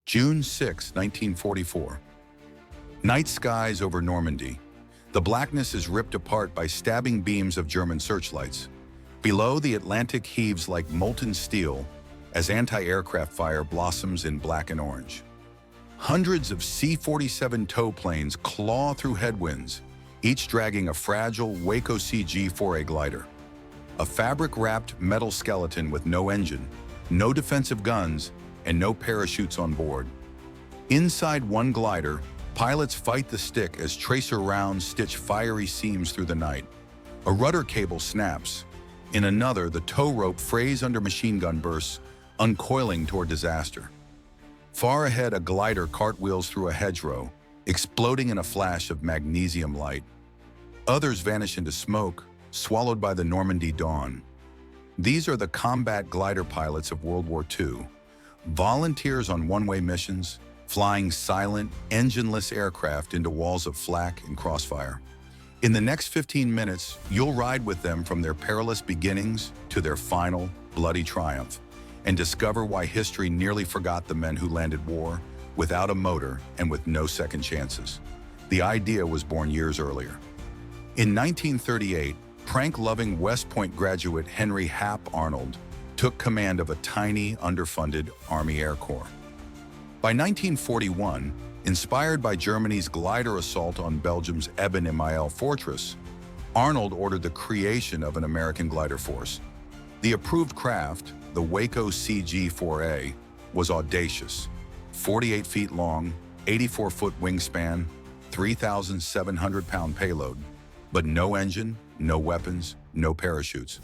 June 6, 1944. Night skies over Normandy. The blackness is ripped apart by stabbing beams of German searchlights. Below, the Atlantic heaves like molten steel as anti-aircraft fire blossoms in black and orange. Hundreds of C-47 tow planes claw through headwinds, each dragging a fragile Waco CG-4A glider. A fabric-wrapped metal skeleton with no engine, no defensive guns, and no parachutes on board. Inside one glider, pilots fight the stick as tracer rounds stitch fiery seams through the night. A rudder cable snaps. In another, the tow rope frays under machine gun bursts, uncoiling toward disaster. Far ahead, a glider cartwheels through a hedgerow, exploding in a flash of magnesium light. Others vanish into smoke, swallowed by the Normandy dawn. These are the combat glider pilots of World War II. Volunteers on one-way missions, flying silent, engineless aircraft into walls of flak and crossfire. In the next 15 minutes, you'll ride with them from their perilous beginnings to their final, bloody triumph, and discover why history nearly forgot the men who landed war without a motor and with no second chances. The idea was born years earlier. In 1938, prank-loving West Point graduate Henry Hap Arnold took command of a tiny, underfunded Army Air Corps. By 1941, inspired by Germany's glider assault on Belgium's Eben Emael fortress, Arnold ordered the creation of an American glider force. The approved craft, the Waco CG-4A, was audacious. 48 feet long, 84-foot wingspan, 3,700-pound payload, but no engine, no weapons, no parachutes.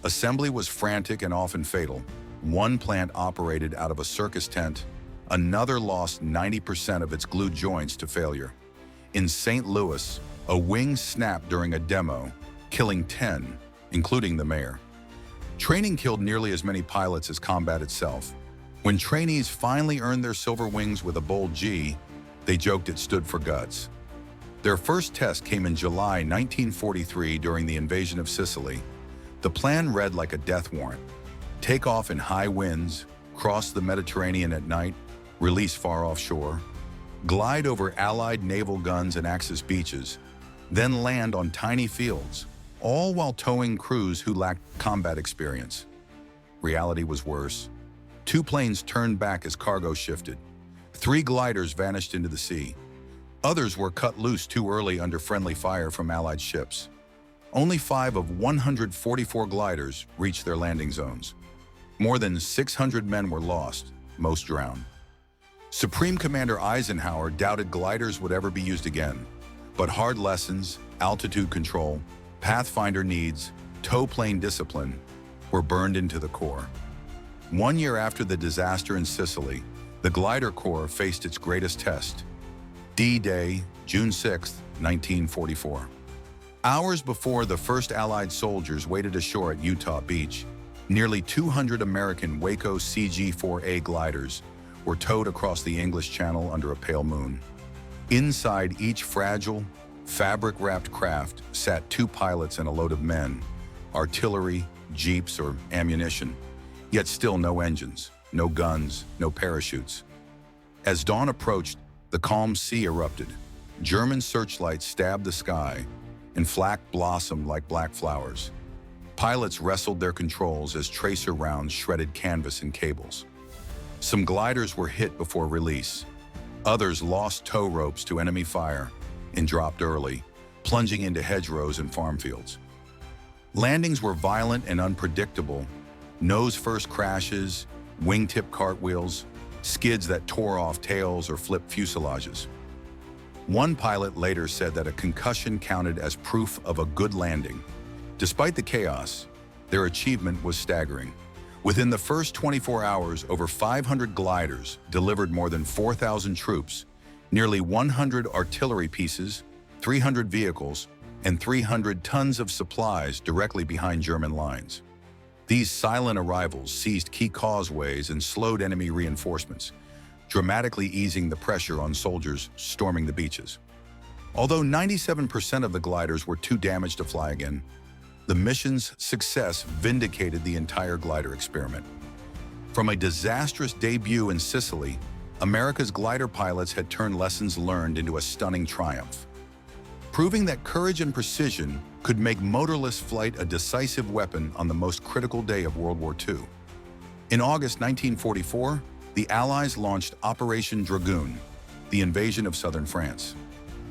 Assembly was frantic and often fatal. One plant operated out of a circus tent. Another lost 90% of its glued joints to failure. In St. Louis, a wing snapped during a demo, killing 10, including the mayor. Training killed nearly as many pilots as combat itself. When trainees finally earned their silver wings with a bold G, they joked it stood for guts. Their first test came in July 1943 during the invasion of Sicily. The plan read like a death warrant. Take off in high winds, cross the Mediterranean at night, release far offshore, glide over Allied naval guns and Axis beaches, then land on tiny fields, all while towing crews who lacked combat experience. Reality was worse. 2 planes turned back as cargo shifted. 3 gliders vanished into the sea. Others were cut loose too early under friendly fire from Allied ships. Only 5 of 144 gliders reached their landing zones. More than 600 men were lost, most drowned. Supreme Commander Eisenhower doubted gliders would ever be used again, but hard lessons, altitude control, pathfinder needs, tow plane discipline were burned into the Corps. 1 year after the disaster in Sicily, the Glider Corps faced its greatest test. D-Day, June 6, 1944. Hours before the first Allied soldiers waded ashore at Utah Beach, nearly 200 American Waco CG-4A gliders were towed across the English Channel under a pale moon. Inside each fragile, fabric-wrapped craft sat 2 pilots and a load of men, artillery, jeeps, or ammunition, yet still no engines, no guns, no parachutes. As dawn approached, the calm sea erupted. German searchlights stabbed the sky, and flak blossomed like black flowers. Pilots wrestled their controls as tracer rounds shredded canvas and cables. Some gliders were hit before release. Others lost tow ropes to enemy fire and dropped early, plunging into hedgerows and farm fields. Landings were violent and unpredictable. Nose-first crashes, wingtip cartwheels, skids that tore off tails or flipped fuselages. One pilot later said that a concussion counted as proof of a good landing. Despite the chaos, their achievement was staggering. Within the first 24 hours, over 500 gliders delivered more than 4,000 troops, nearly 100 artillery pieces, 300 vehicles, and 300 tons of supplies directly behind German lines. These silent arrivals seized key causeways and slowed enemy reinforcements, dramatically easing the pressure on soldiers storming the beaches. Although 97% of the gliders were too damaged to fly again, the mission's success vindicated the entire glider experiment. From a disastrous debut in Sicily, America's glider pilots had turned lessons learned into a stunning triumph, proving that courage and precision could make motorless flight a decisive weapon on the most critical day of World War II. In August 1944, the Allies launched Operation Dragoon, the invasion of southern France.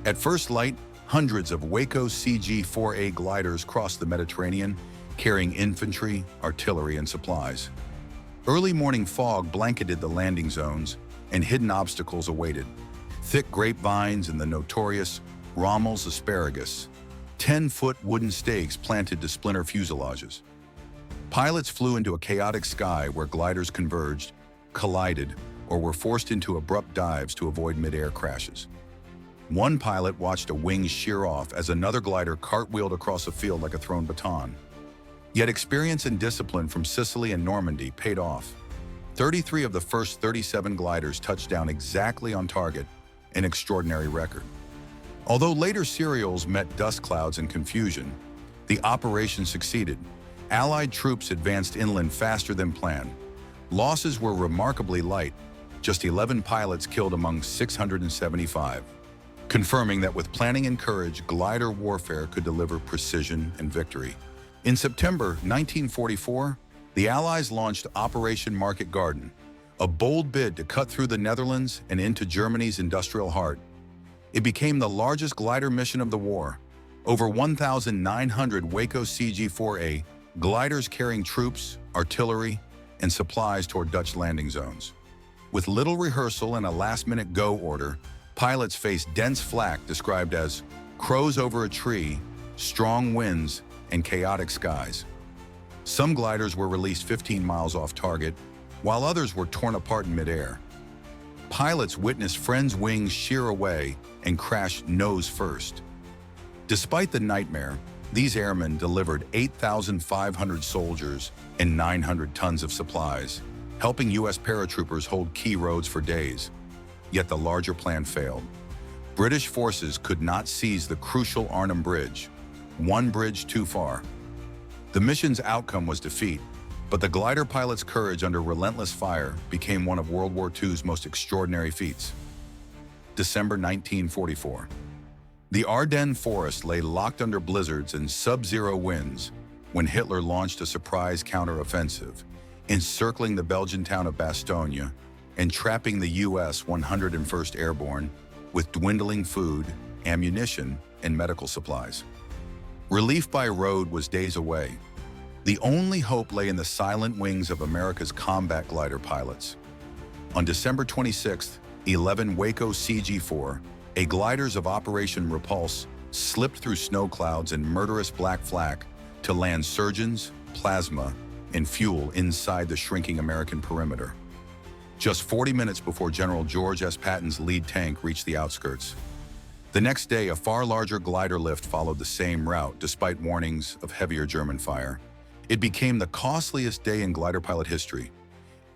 At first light, hundreds of Waco CG-4A gliders crossed the Mediterranean, carrying infantry, artillery, and supplies. Early morning fog blanketed the landing zones, and hidden obstacles awaited. Thick grapevines and the notorious Rommel's asparagus, 10-foot wooden stakes planted to splinter fuselages. Pilots flew into a chaotic sky where gliders converged, collided, or were forced into abrupt dives to avoid mid-air crashes. One pilot watched a wing shear off as another glider cartwheeled across a field like a thrown baton. Yet experience and discipline from Sicily and Normandy paid off. 33 of the first 37 gliders touched down exactly on target, an extraordinary record. Although later serials met dust clouds and confusion, the operation succeeded. Allied troops advanced inland faster than planned. Losses were remarkably light, just 11 pilots killed among 675, confirming that with planning and courage, glider warfare could deliver precision and victory. In September 1944, the Allies launched Operation Market Garden, a bold bid to cut through the Netherlands and into Germany's industrial heart. It became the largest glider mission of the war. Over 1,900 Waco CG-4A gliders carrying troops, artillery, and supplies toward Dutch landing zones. With little rehearsal and a last-minute go order, pilots faced dense flak described as crows over a tree, strong winds, and chaotic skies. Some gliders were released 15 miles off target, while others were torn apart in midair. Pilots witnessed friends' wings shear away and crash nose first. Despite the nightmare, these airmen delivered 8,500 soldiers and 900 tons of supplies, helping U.S. paratroopers hold key roads for days. Yet the larger plan failed. British forces could not seize the crucial Arnhem Bridge, one bridge too far. The mission's outcome was defeat, but the glider pilot's courage under relentless fire became one of World War II's most extraordinary feats. December 1944. The Ardennes forest lay locked under blizzards and sub-zero winds when Hitler launched a surprise counter-offensive, encircling the Belgian town of Bastogne and trapping the U.S. 101st Airborne with dwindling food, ammunition, and medical supplies. Relief by road was days away. The only hope lay in the silent wings of America's combat glider pilots. On December 26th, 11 Waco CG-4A gliders of Operation Repulse slipped through snow clouds and murderous black flak to land surgeons, plasma, and fuel inside the shrinking American perimeter. Just 40 minutes before General George S. Patton's lead tank reached the outskirts. The next day, a far larger glider lift followed the same route, despite warnings of heavier German fire. It became the costliest day in glider pilot history.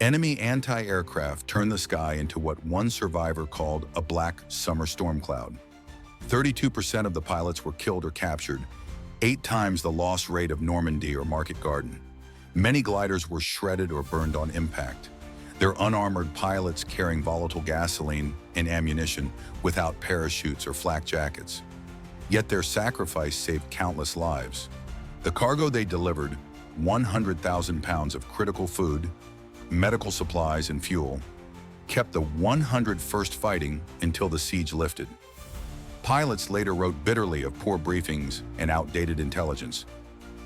Enemy anti-aircraft turned the sky into what one survivor called a black summer storm cloud. 32% of the pilots were killed or captured, 8 times the loss rate of Normandy or Market Garden. Many gliders were shredded or burned on impact, their unarmored pilots carrying volatile gasoline and ammunition without parachutes or flak jackets. Yet their sacrifice saved countless lives. The cargo they delivered, 100,000 pounds of critical food, medical supplies, and fuel, kept the 101st fighting until the siege lifted. Pilots later wrote bitterly of poor briefings and outdated intelligence,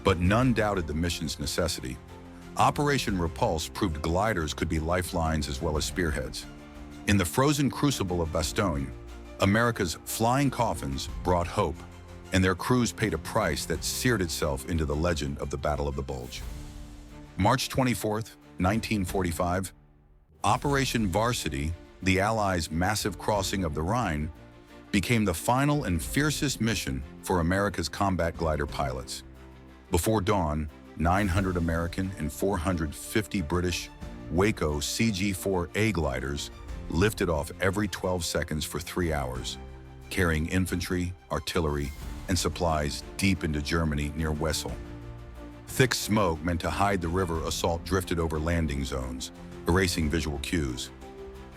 but none doubted the mission's necessity. Operation Repulse proved gliders could be lifelines as well as spearheads. In the frozen crucible of Bastogne, America's flying coffins brought hope, and their crews paid a price that seared itself into the legend of the Battle of the Bulge. March 24th, 1945, Operation Varsity, the Allies' massive crossing of the Rhine, became the final and fiercest mission for America's combat glider pilots. Before dawn, 900 American and 450 British Waco CG-4A gliders lifted off every 12 seconds for 3 hours, carrying infantry, artillery, and supplies deep into Germany near Wesel. Thick smoke meant to hide the river assault drifted over landing zones, erasing visual cues.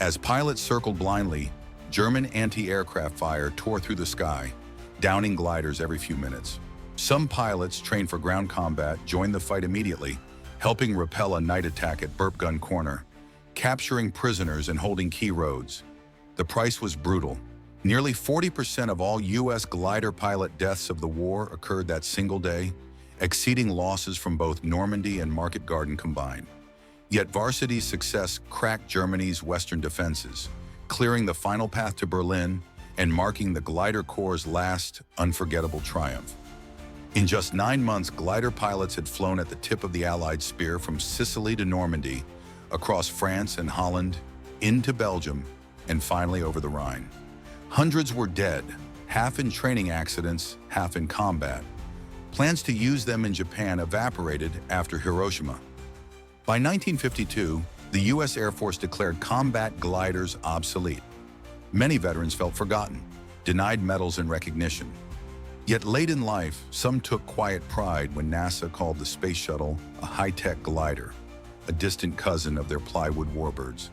As pilots circled blindly, German anti-aircraft fire tore through the sky, downing gliders every few minutes. Some pilots trained for ground combat joined the fight immediately, helping repel a night attack at Burp Gun Corner, capturing prisoners and holding key roads. The price was brutal. Nearly 40% of all U.S. glider pilot deaths of the war occurred that single day, exceeding losses from both Normandy and Market Garden combined. Yet Varsity's success cracked Germany's western defenses, clearing the final path to Berlin and marking the glider corps' last unforgettable triumph. In just 9 months, glider pilots had flown at the tip of the Allied spear from Sicily to Normandy, across France and Holland, into Belgium, and finally over the Rhine. Hundreds were dead, half in training accidents, half in combat. Plans to use them in Japan evaporated after Hiroshima. By 1952, the U.S. Air Force declared combat gliders obsolete. Many veterans felt forgotten, denied medals and recognition. Yet late in life, some took quiet pride when NASA called the space shuttle a high-tech glider, a distant cousin of their plywood warbirds.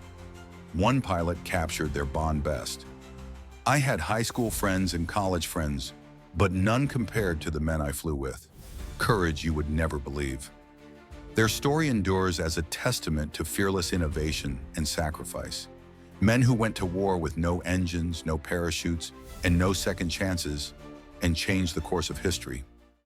One pilot captured their bond best. "I had high school friends and college friends, but none compared to the men I flew with. Courage you would never believe." Their story endures as a testament to fearless innovation and sacrifice. Men who went to war with no engines, no parachutes, and no second chances, and changed the course of history.